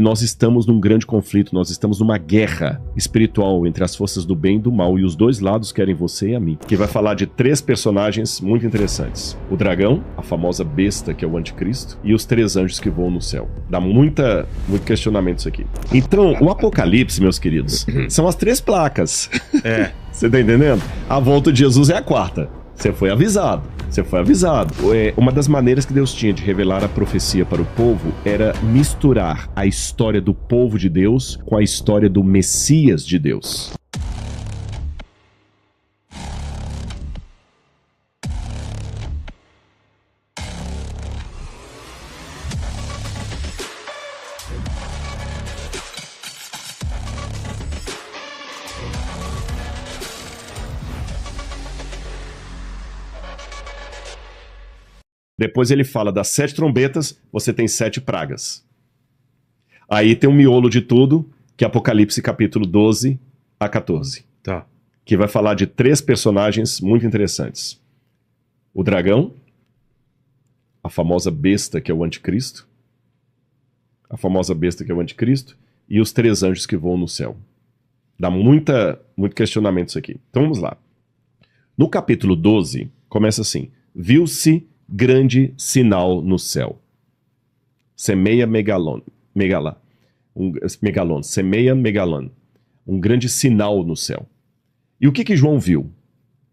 nós estamos num grande conflito, nós estamos numa guerra espiritual entre as forças do bem e do mal, e os dois lados querem você e a mim. Que vai falar de 3 personagens muito interessantes. O dragão, a famosa besta que é o anticristo, e os 3 anjos que voam no céu. Dá muito questionamento isso aqui. Então, o Apocalipse, meus queridos, são as 3 placas. Você tá entendendo? A volta de Jesus é a 4ª. Você foi avisado. Você foi avisado. Uma das maneiras que Deus tinha de revelar a profecia para o povo era misturar a história do povo de Deus com a história do Messias de Deus. Depois ele fala das 7 trombetas, você tem 7 pragas. Aí tem um miolo de tudo, que é Apocalipse capítulo 12 a 14. Tá. Que vai falar de 3 personagens muito interessantes. O dragão, a famosa besta que é o anticristo, e os 3 anjos que voam no céu. Dá muito questionamento isso aqui. Então vamos lá. No capítulo 12, começa assim: viu-se grande sinal no céu. Semeia megalon. Semeia megalon. Um grande sinal no céu. E o que João viu?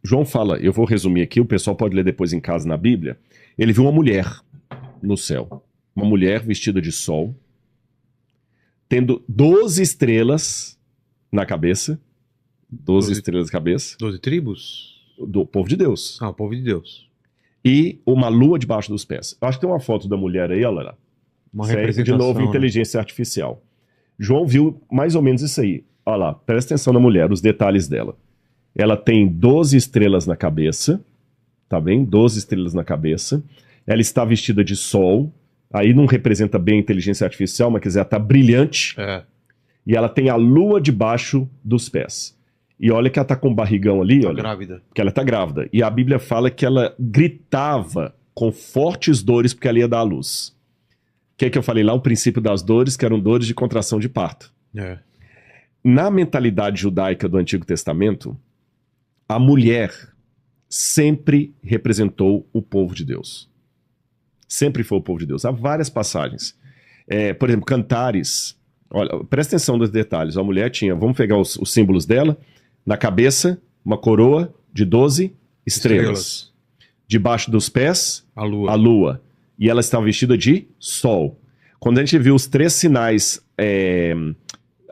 João fala, eu vou resumir aqui, o pessoal pode ler depois em casa na Bíblia. Ele viu uma mulher no céu. Uma mulher vestida de sol, tendo 12 estrelas na cabeça. 12 estrelas na cabeça. 12 tribos? Do povo de Deus. Ah, o povo de Deus. E uma lua debaixo dos pés. Eu acho que tem uma foto da mulher aí, olha lá. Uma representação, de novo, né? inteligência artificial. João viu mais ou menos isso aí. Olha lá, presta atenção na mulher, os detalhes dela. Ela tem 12 estrelas na cabeça, tá bem? 12 estrelas na cabeça. Ela está vestida de sol. Aí não representa bem a inteligência artificial, mas quiser, tá brilhante. E ela tem a lua debaixo dos pés. E olha que ela tá com um barrigão ali, olha. Grávida. Que ela tá grávida. E a Bíblia fala que ela gritava com fortes dores porque ela ia dar à luz. O que é que eu falei lá? O princípio das dores, que eram dores de contração de parto. Na mentalidade judaica do Antigo Testamento, a mulher sempre representou o povo de Deus. Sempre foi o povo de Deus. Há várias passagens. Por exemplo, Cantares. Olha, presta atenção nos detalhes. A mulher tinha, vamos pegar os símbolos dela. Na cabeça, uma coroa de 12 estrelas. Debaixo dos pés, a lua. E ela estava vestida de sol. Quando a gente viu os 3 sinais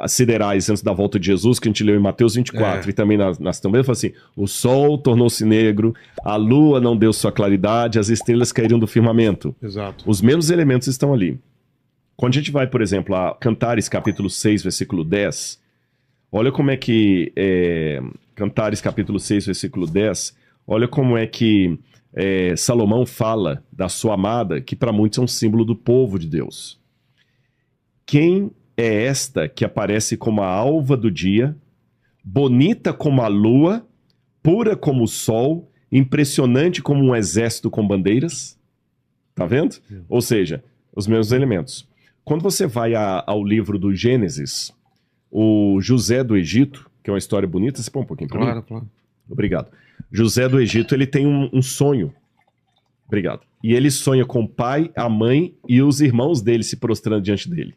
siderais antes da volta de Jesus, que a gente leu em Mateus 24 e também nas também, fala assim: o sol tornou-se negro, a lua não deu sua claridade, as estrelas caíram do firmamento. Exato. Os mesmos elementos estão ali. Quando a gente vai, por exemplo, a Cantares capítulo 6, versículo 10, olha como é que Cantares capítulo 6, versículo 10, olha como é que Salomão fala da sua amada, que para muitos é um símbolo do povo de Deus. Quem é esta que aparece como a alva do dia, bonita como a lua, pura como o sol, impressionante como um exército com bandeiras? Tá vendo? Ou seja, os mesmos elementos. Quando você vai ao livro do Gênesis, o José do Egito, que é uma história bonita, você põe um pouquinho para mim? Claro. Obrigado. José do Egito, ele tem um sonho. Obrigado. E ele sonha com o pai, a mãe e os irmãos dele se prostrando diante dele.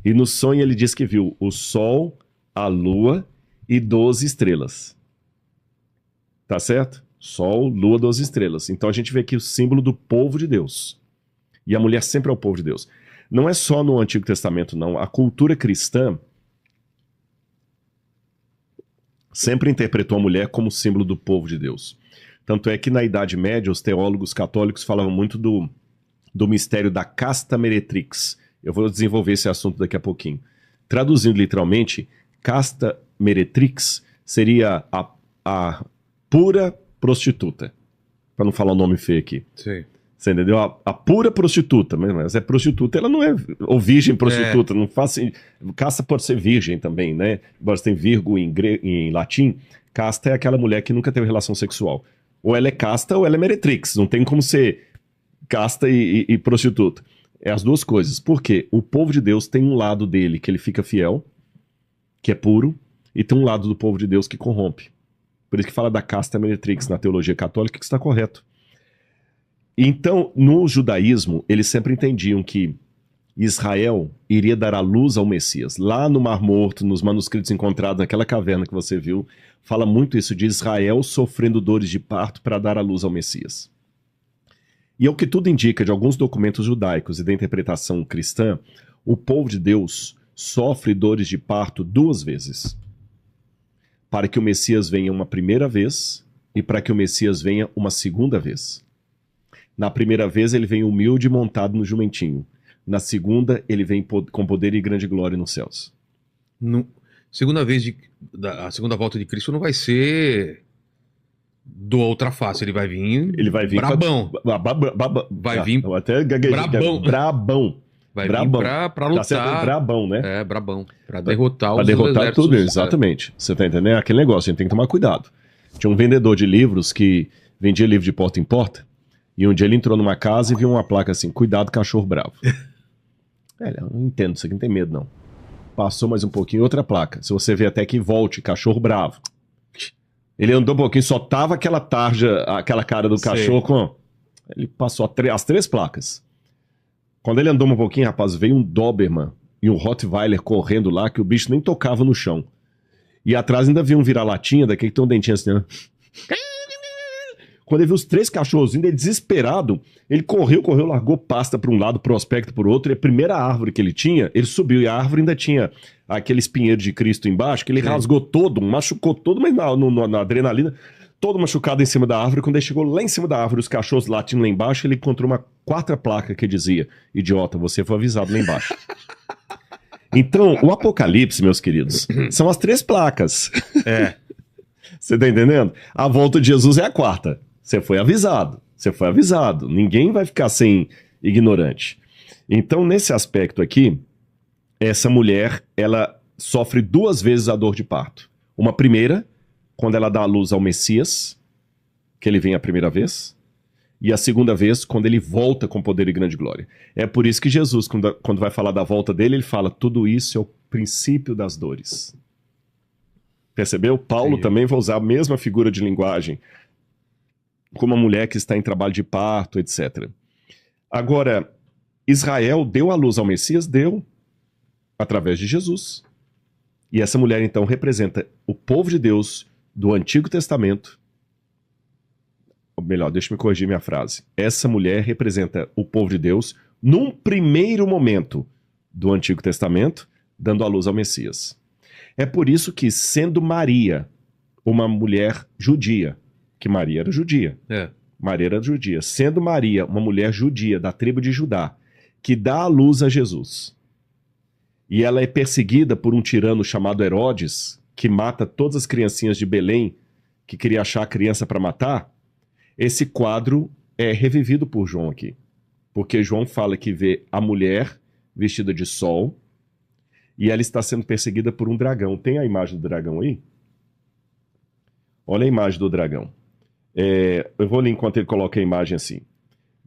E no sonho ele diz que viu o sol, a lua e 12 estrelas. Tá certo? Sol, lua, 12 estrelas. Então a gente vê aqui o símbolo do povo de Deus. E a mulher sempre é o povo de Deus. Não é só no Antigo Testamento, não. A cultura cristã sempre interpretou a mulher como símbolo do povo de Deus. Tanto é que na Idade Média, os teólogos católicos falavam muito do mistério da casta meretrix. Eu vou desenvolver esse assunto daqui a pouquinho. Traduzindo literalmente, casta meretrix seria a pura prostituta. Para não falar o nome feio aqui. Sim. Você entendeu? A pura prostituta. Mas é prostituta, ela não é... Ou virgem prostituta. Não faz, casta pode ser virgem também, né? Embora você tem virgo em latim, casta é aquela mulher que nunca teve relação sexual. Ou ela é casta ou ela é meretrix. Não tem como ser casta e prostituta. É as duas coisas. Por quê? O povo de Deus tem um lado dele que ele fica fiel, que é puro, e tem um lado do povo de Deus que corrompe. Por isso que fala da casta meretrix na teologia católica, que está correto. Então, no judaísmo, eles sempre entendiam que Israel iria dar à luz ao Messias. Lá no Mar Morto, nos manuscritos encontrados naquela caverna que você viu, fala muito isso de Israel sofrendo dores de parto para dar à luz ao Messias. E ao que tudo indica de alguns documentos judaicos e da interpretação cristã, o povo de Deus sofre dores de parto 2 vezes. Para que o Messias venha uma primeira vez e para que o Messias venha uma segunda vez. Na primeira vez ele vem humilde montado no jumentinho. Na segunda, ele vem com poder e grande glória nos céus. A segunda volta de Cristo não vai ser do outra face, ele vai vir brabão. Vai vir até brabão. Brabão. Vai brabão. vir pra lutar. Tá certo? Brabão, né? É, brabão. Pra derrotar pra os derrotar exércitos. tudo, exatamente. Você tá entendendo? É aquele negócio, a gente tem que tomar cuidado. Tinha um vendedor de livros que vendia livro de porta em porta, e um dia ele entrou numa casa e viu uma placa assim, cuidado, cachorro bravo. Eu não entendo isso aqui, não tem medo não. Passou mais um pouquinho, outra placa. Se você vê até que volte, cachorro bravo. Ele andou um pouquinho, só tava aquela tarja, aquela cara do cachorro com... Ele passou as 3 placas. Quando ele andou um pouquinho, rapaz, veio um Doberman e um Rottweiler correndo lá, que o bicho nem tocava no chão. E atrás ainda vinha um vira-latinha, daquele que tem um dentinho assim, né? Quando ele viu os 3 cachorros vindo, ele desesperado, ele correu, largou pasta para um lado, prospecto para o outro, e a primeira árvore que ele tinha, ele subiu, e a árvore ainda tinha aquele espinheiro de Cristo embaixo, que ele rasgou todo, machucou todo, mas na adrenalina, todo machucado em cima da árvore. Quando ele chegou lá em cima da árvore, os cachorros latindo lá embaixo, ele encontrou uma 4ª placa que dizia, idiota, você foi avisado lá embaixo. Então, o Apocalipse, meus queridos, são as 3 placas. Você tá entendendo? A volta de Jesus é a 4ª. Você foi avisado. Ninguém vai ficar sem ignorante. Então, nesse aspecto aqui, essa mulher, ela sofre 2 vezes a dor de parto. Uma primeira, quando ela dá à luz ao Messias, que ele vem a primeira vez, e a segunda vez, quando ele volta com poder e grande glória. É por isso que Jesus, quando vai falar da volta dele, ele fala, tudo isso é o princípio das dores. Percebeu? Paulo também vai usar a mesma figura de linguagem, como uma mulher que está em trabalho de parto, etc. Agora, Israel deu à luz ao Messias? Deu, através de Jesus. E essa mulher, então, representa o povo de Deus do Antigo Testamento. Ou melhor, deixa eu me corrigir minha frase. Essa mulher representa o povo de Deus num primeiro momento do Antigo Testamento, dando à luz ao Messias. É por isso que, sendo Maria uma mulher judia, que Maria era judia. Maria era judia. Sendo Maria uma mulher judia da tribo de Judá, que dá à luz a Jesus, e ela é perseguida por um tirano chamado Herodes, que mata todas as criancinhas de Belém, que queria achar a criança para matar, esse quadro é revivido por João aqui. Porque João fala que vê a mulher vestida de sol, e ela está sendo perseguida por um dragão. Tem a imagem do dragão aí? Olha a imagem do dragão. Eu vou ler enquanto ele coloca a imagem assim.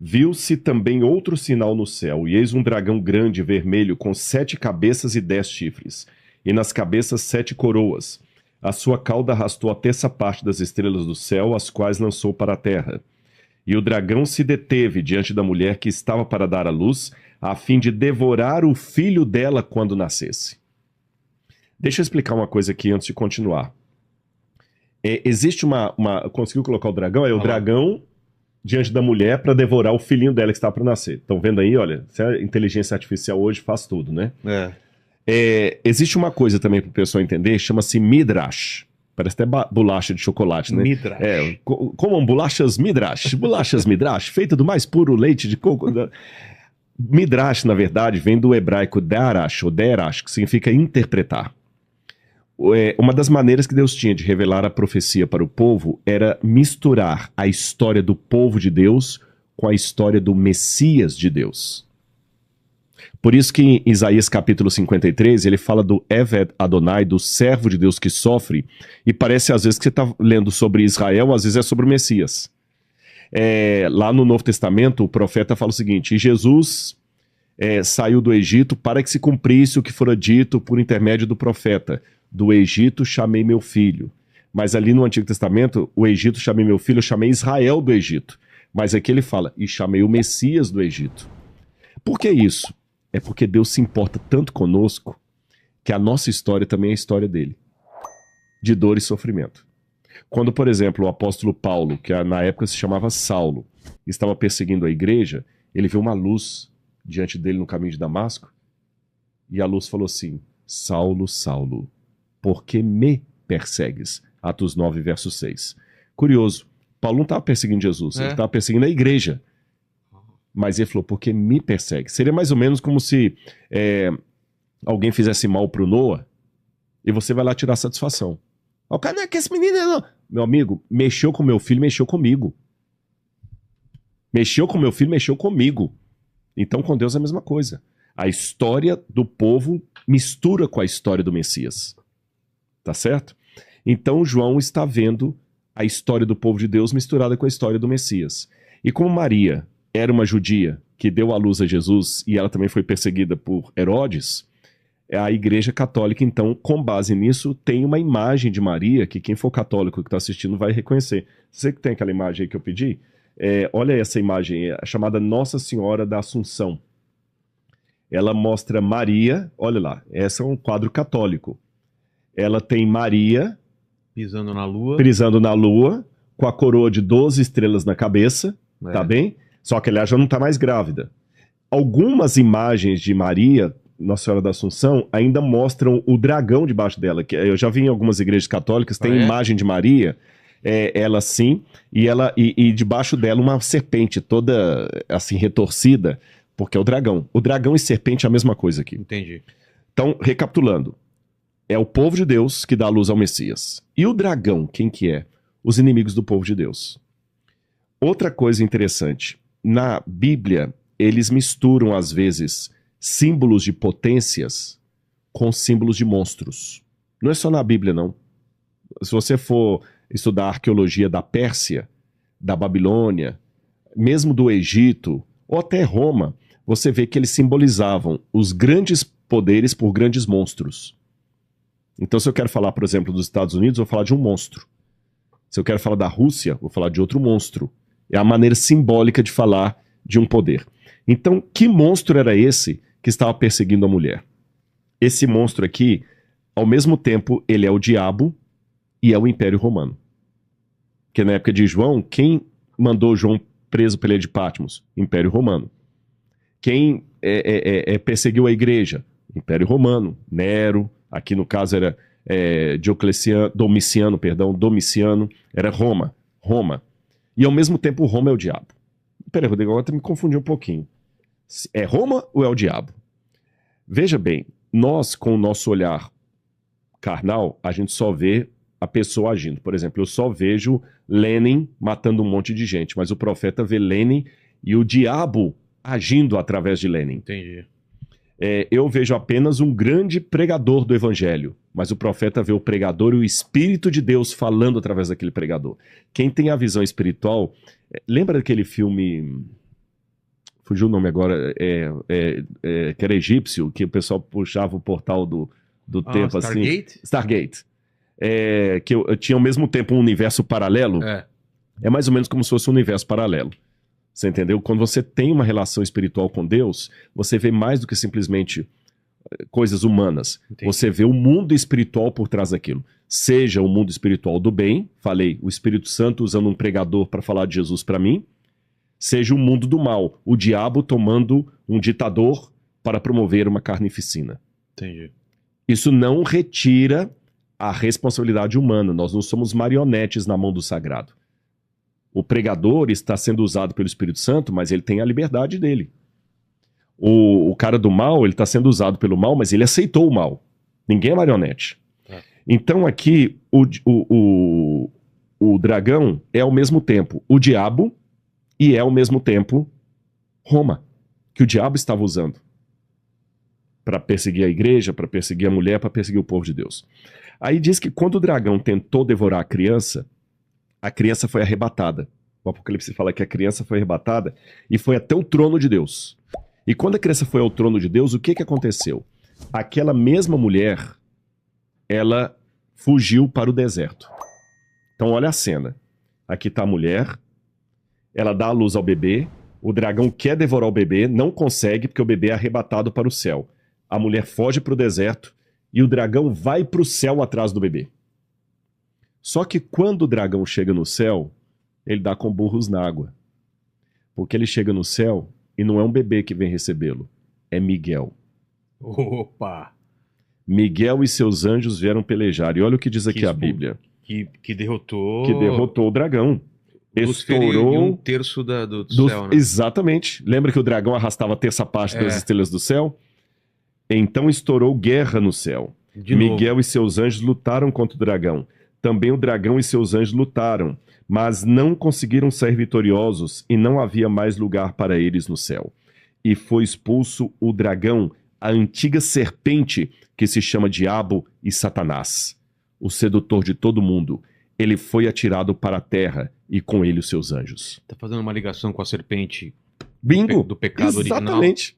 Viu-se também outro sinal no céu, e eis um dragão grande vermelho com 7 cabeças e 10 chifres, e nas cabeças 7 coroas. A sua cauda arrastou a 1/3 parte das estrelas do céu, as quais lançou para a terra. E o dragão se deteve diante da mulher que estava para dar à luz, a fim de devorar o filho dela quando nascesse. Deixa eu explicar uma coisa aqui antes de continuar. Existe uma... Conseguiu colocar o dragão? O dragão diante da mulher para devorar o filhinho dela que está para nascer. Estão vendo aí? Olha, a inteligência artificial hoje faz tudo, né? Existe uma coisa também para o pessoal entender, chama-se Midrash. Parece até bolacha de chocolate, né? Midrash. Comam bolachas Midrash. Bolachas Midrash, feita do mais puro leite de coco. Midrash, na verdade, vem do hebraico darash, ou derash, que significa interpretar. Uma das maneiras que Deus tinha de revelar a profecia para o povo era misturar a história do povo de Deus com a história do Messias de Deus. Por isso que em Isaías capítulo 53, ele fala do Eved Adonai, do servo de Deus que sofre, e parece às vezes que você está lendo sobre Israel, às vezes é sobre o Messias. Lá no Novo Testamento, o profeta fala o seguinte, e Jesus saiu do Egito para que se cumprisse o que fora dito por intermédio do profeta. Do Egito chamei meu filho. Mas ali no Antigo Testamento, o Egito chamei meu filho, eu chamei Israel do Egito. Mas aqui ele fala, e chamei o Messias do Egito. Por que isso? É porque Deus se importa tanto conosco que a nossa história também é a história dele. De dor e sofrimento. Quando, por exemplo, o apóstolo Paulo, que na época se chamava Saulo, estava perseguindo a igreja, ele viu uma luz diante dele no caminho de Damasco, e a luz falou assim, Saulo, Saulo, por que me persegues? Atos 9, verso 6. Curioso, Paulo não estava perseguindo Jesus, ele estava perseguindo a igreja. Mas ele falou, por que me persegue? Seria mais ou menos como se alguém fizesse mal pro Noah, e você vai lá tirar satisfação. O cara, não é que esse menino não. Meu amigo, mexeu com meu filho, mexeu comigo. Mexeu com meu filho, mexeu comigo. Então com Deus é a mesma coisa. A história do povo mistura com a história do Messias. Tá certo? Então João está vendo a história do povo de Deus misturada com a história do Messias. E como Maria era uma judia que deu à luz a Jesus e ela também foi perseguida por Herodes, a Igreja Católica, então, com base nisso, tem uma imagem de Maria que quem for católico que está assistindo vai reconhecer. Você que tem aquela imagem aí que eu pedi, olha essa imagem, a chamada Nossa Senhora da Assunção. Ela mostra Maria, olha lá, esse é um quadro católico. Ela tem Maria pisando na lua, com a coroa de 12 estrelas na cabeça, tá bem? Só que ela já não está mais grávida. Algumas imagens de Maria, Nossa Senhora da Assunção, ainda mostram o dragão debaixo dela. Que eu já vi em algumas igrejas católicas, tem imagem de Maria, ela assim, e debaixo dela uma serpente toda assim retorcida, porque é o dragão. O dragão e serpente é a mesma coisa aqui. Entendi. Então, recapitulando, é o povo de Deus que dá a luz ao Messias. E o dragão, quem que é? Os inimigos do povo de Deus. Outra coisa interessante, na Bíblia, eles misturam às vezes símbolos de potências com símbolos de monstros. Não é só na Bíblia, não. Se você for estudar a arqueologia da Pérsia, da Babilônia, mesmo do Egito, ou até Roma, você vê que eles simbolizavam os grandes poderes por grandes monstros. Então, se eu quero falar, por exemplo, dos Estados Unidos, eu vou falar de um monstro. Se eu quero falar da Rússia, vou falar de outro monstro. É a maneira simbólica de falar de um poder. Então, que monstro era esse que estava perseguindo a mulher? Esse monstro aqui, ao mesmo tempo, ele é o diabo e é o Império Romano. Porque na época de João, quem mandou João preso pela ilha de Patmos? Império Romano. Quem perseguiu a igreja? Império Romano. Nero, aqui no caso era Domiciano, era Roma. E ao mesmo tempo Roma é o diabo. Peraí, Rodrigo, agora me confundi um pouquinho. É Roma ou é o diabo? Veja bem, nós com o nosso olhar carnal, a gente só vê a pessoa agindo. Por exemplo, eu só vejo Lenin matando um monte de gente, mas o profeta vê Lenin e o diabo agindo através de Lenin. Entendi. Eu vejo apenas um grande pregador do evangelho, mas o profeta vê o pregador e o Espírito de Deus falando através daquele pregador. Quem tem a visão espiritual, lembra daquele filme, fugiu o nome agora, que era egípcio, que o pessoal puxava o portal do tempo Stargate? Assim. Stargate. Que tinha ao mesmo tempo um universo paralelo. É mais ou menos como se fosse um universo paralelo. Você entendeu? Quando você tem uma relação espiritual com Deus, você vê mais do que simplesmente coisas humanas. Entendi. Você vê o mundo espiritual por trás daquilo. Seja o mundo espiritual do bem, falei, o Espírito Santo usando um pregador para falar de Jesus para mim, seja o mundo do mal, o diabo tomando um ditador para promover uma carnificina. Entendi. Isso não retira a responsabilidade humana. Nós não somos marionetes na mão do sagrado. O pregador está sendo usado pelo Espírito Santo, mas ele tem a liberdade dele. O cara do mal, ele está sendo usado pelo mal, mas ele aceitou o mal. Ninguém é marionete. Então aqui, o dragão é ao mesmo tempo o diabo e é ao mesmo tempo Roma, que o diabo estava usando para perseguir a igreja, para perseguir a mulher, para perseguir o povo de Deus. Aí diz que quando o dragão tentou devorar a criança foi arrebatada. O Apocalipse fala que a criança foi arrebatada e foi até o trono de Deus. E quando a criança foi ao trono de Deus, o que aconteceu? Aquela mesma mulher, ela fugiu para o deserto. Então olha a cena. Aqui está a mulher, ela dá a luz ao bebê, o dragão quer devorar o bebê, não consegue porque o bebê é arrebatado para o céu. A mulher foge para o deserto e o dragão vai para o céu atrás do bebê. Só que quando o dragão chega no céu, ele dá com burros na água. Porque ele chega no céu e não é um bebê que vem recebê-lo, é Miguel. Opa! Miguel e seus anjos vieram pelejar. E olha o que diz aqui a Bíblia. Que derrotou... Que derrotou o dragão. Estourou um terço do céu, né? Exatamente. Lembra que o dragão arrastava a terça parte das estrelas do céu? Então estourou guerra no céu. Miguel e seus anjos lutaram contra o dragão. Também o dragão e seus anjos lutaram, mas não conseguiram sair vitoriosos e não havia mais lugar para eles no céu. E foi expulso o dragão, a antiga serpente que se chama Diabo e Satanás, o sedutor de todo mundo. Ele foi atirado para a terra e com ele os seus anjos. Tá fazendo uma ligação com a serpente Bingo! Do pecado original. Exatamente.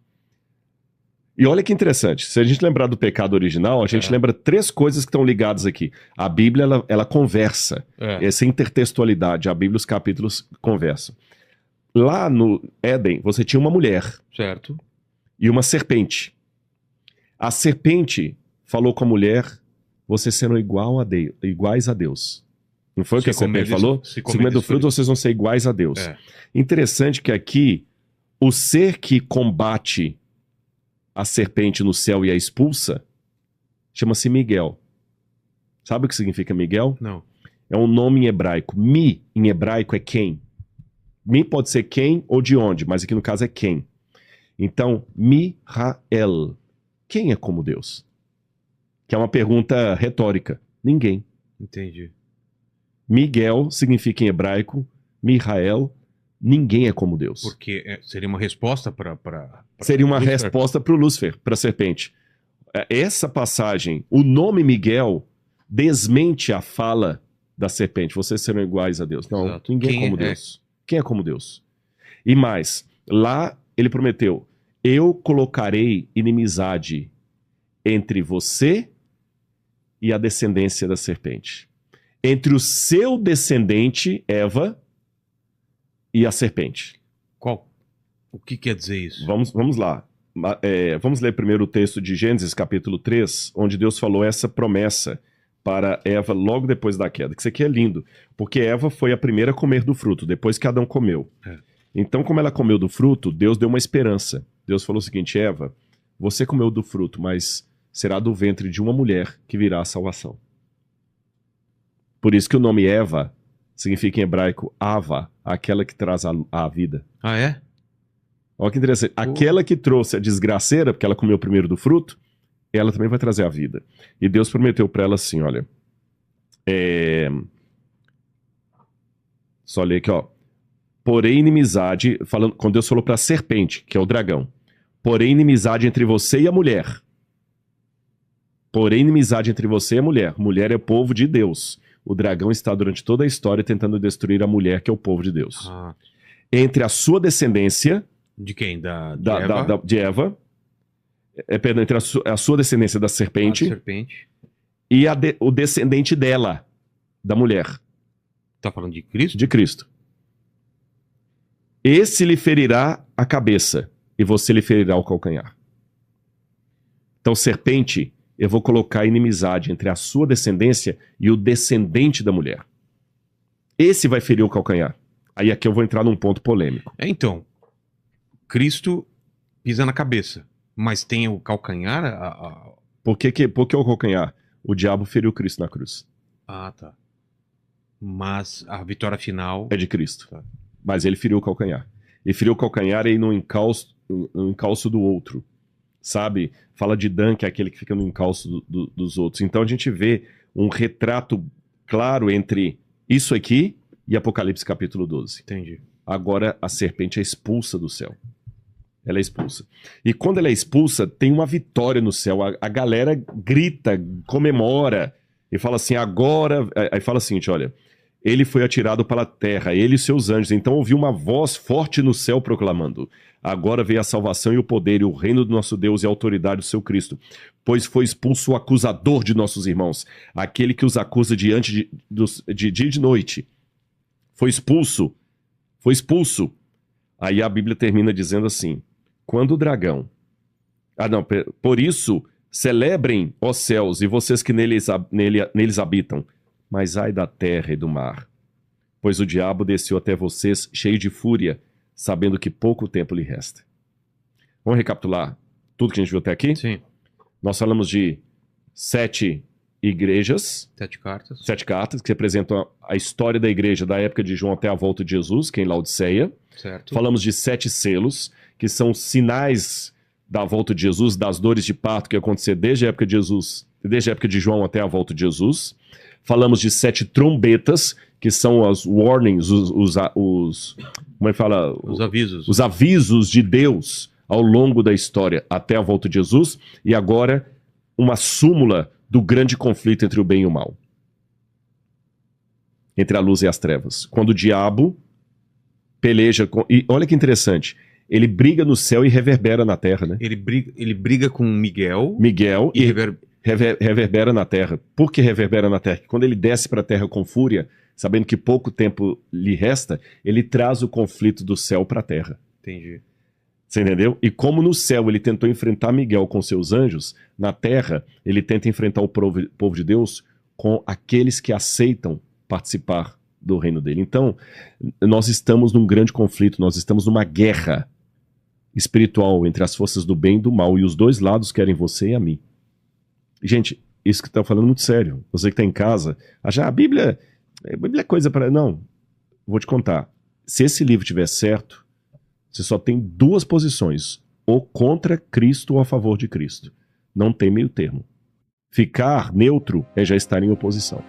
E olha que interessante, se a gente lembrar do pecado original, a gente lembra 3 coisas que estão ligadas aqui. A Bíblia, ela conversa, essa intertextualidade, a Bíblia, os capítulos conversam. Lá no Éden, você tinha uma mulher. Certo. E uma serpente. A serpente falou com a mulher, vocês serão iguais a Deus. Não foi o que a serpente falou? Se comer do fruto, vocês vão ser iguais a Deus. Interessante que aqui, o ser que combate a serpente no céu e a expulsa, chama-se Miguel. Sabe o que significa Miguel? Não. É um nome em hebraico. Mi, em hebraico, é quem. Mi pode ser quem ou de onde, mas aqui no caso é quem. Então, Mi-ra-el. Quem é como Deus? Que é uma pergunta retórica. Ninguém. Entendi. Miguel significa em hebraico, Mi-ra-el, ninguém é como Deus. Porque seria uma resposta para seria uma resposta para o Lúcifer, para a serpente. Essa passagem, o nome Miguel, desmente a fala da serpente. Vocês serão iguais a Deus. Não, exato. Ninguém é como Deus. Quem é como Deus? E mais, lá ele prometeu, eu colocarei inimizade entre você e a descendência da serpente. Entre o seu descendente, Eva, e a serpente. O que quer dizer isso? Vamos lá. Vamos ler primeiro o texto de Gênesis, capítulo 3, onde Deus falou essa promessa para Eva logo depois da queda. Que isso aqui é lindo, porque Eva foi a primeira a comer do fruto, depois que Adão comeu. Então, como ela comeu do fruto, Deus deu uma esperança. Deus falou o seguinte, Eva, você comeu do fruto, mas será do ventre de uma mulher que virá a salvação. Por isso que o nome Eva significa em hebraico Ava, aquela que traz a vida. Ah, é? Olha que interessante. Aquela que trouxe a desgraceira, porque ela comeu primeiro do fruto, ela também vai trazer a vida. E Deus prometeu para ela assim, olha. Só ler aqui, ó. Porém, inimizade, quando Deus falou para a serpente, que é o dragão. Porém, inimizade entre você e a mulher. Porém, inimizade entre você e a mulher. Mulher é o povo de Deus. O dragão está durante toda a história tentando destruir a mulher, que é o povo de Deus. Entre a sua descendência... De quem? De Eva. Perdão, entre a sua descendência da serpente. E o descendente dela, da mulher. Tá falando de Cristo? De Cristo. Esse lhe ferirá a cabeça e você lhe ferirá o calcanhar. Então, serpente, eu vou colocar inimizade entre a sua descendência e o descendente da mulher. Esse vai ferir o calcanhar. Aí aqui eu vou entrar num ponto polêmico. Então, Cristo pisa na cabeça, mas tem o calcanhar? Por que o calcanhar? O diabo feriu Cristo na cruz. Ah, tá. Mas a vitória final... É de Cristo. Tá. Mas ele feriu o calcanhar. E feriu o calcanhar aí no encalço do outro. Sabe? Fala de Dan, que é aquele que fica no encalço dos outros. Então a gente vê um retrato claro entre isso aqui e Apocalipse capítulo 12. Entendi. Agora a serpente é expulsa do céu. Ela é expulsa. E quando ela é expulsa, tem uma vitória no céu. A galera grita, comemora e fala assim, agora... Aí fala assim, olha, ele foi atirado para a terra, ele e seus anjos. Então ouviu uma voz forte no céu proclamando: agora veio a salvação e o poder e o reino do nosso Deus e a autoridade do seu Cristo, pois foi expulso o acusador de nossos irmãos, aquele que os acusa diante de dia e de noite. Foi expulso. Foi expulso. Aí a Bíblia termina dizendo assim: quando o dragão... por isso, celebrem, ó céus, e vocês que neles habitam, mas ai da terra e do mar, pois o diabo desceu até vocês cheio de fúria, sabendo que pouco tempo lhe resta. Vamos recapitular tudo que a gente viu até aqui? Sim. Nós falamos de 7 igrejas. 7 cartas. 7 cartas que representam a história da igreja da época de João até a volta de Jesus, que é em Laodiceia. Certo. Falamos de 7 selos, que são sinais da volta de Jesus, das dores de parto que ia acontecer desde a época de Jesus, desde a época de João até a volta de Jesus. Falamos de 7 trombetas, que são as warnings, como é que fala? Os avisos. Os avisos de Deus ao longo da história até a volta de Jesus. E agora, uma súmula do grande conflito entre o bem e o mal. Entre a luz e as trevas. Quando o diabo peleja com... E olha que interessante. Ele briga no céu e reverbera na terra, né? Ele briga com Miguel. Miguel e reverbera na terra. Por que reverbera na terra? Quando ele desce para a terra com fúria, sabendo que pouco tempo lhe resta, ele traz o conflito do céu para a terra. Entendi. Você entendeu? E como no céu ele tentou enfrentar Miguel com seus anjos, na terra ele tenta enfrentar o povo de Deus com aqueles que aceitam participar do reino dele. Então, nós estamos num grande conflito, nós estamos numa guerra espiritual entre as forças do bem e do mal, e os dois lados querem você e a mim. Gente, isso que está falando é muito sério. Você que está em casa, a Bíblia é coisa para... Não, vou te contar. Se esse livro estiver certo, você só tem 2 posições, ou contra Cristo ou a favor de Cristo. Não tem meio termo. Ficar neutro é já estar em oposição.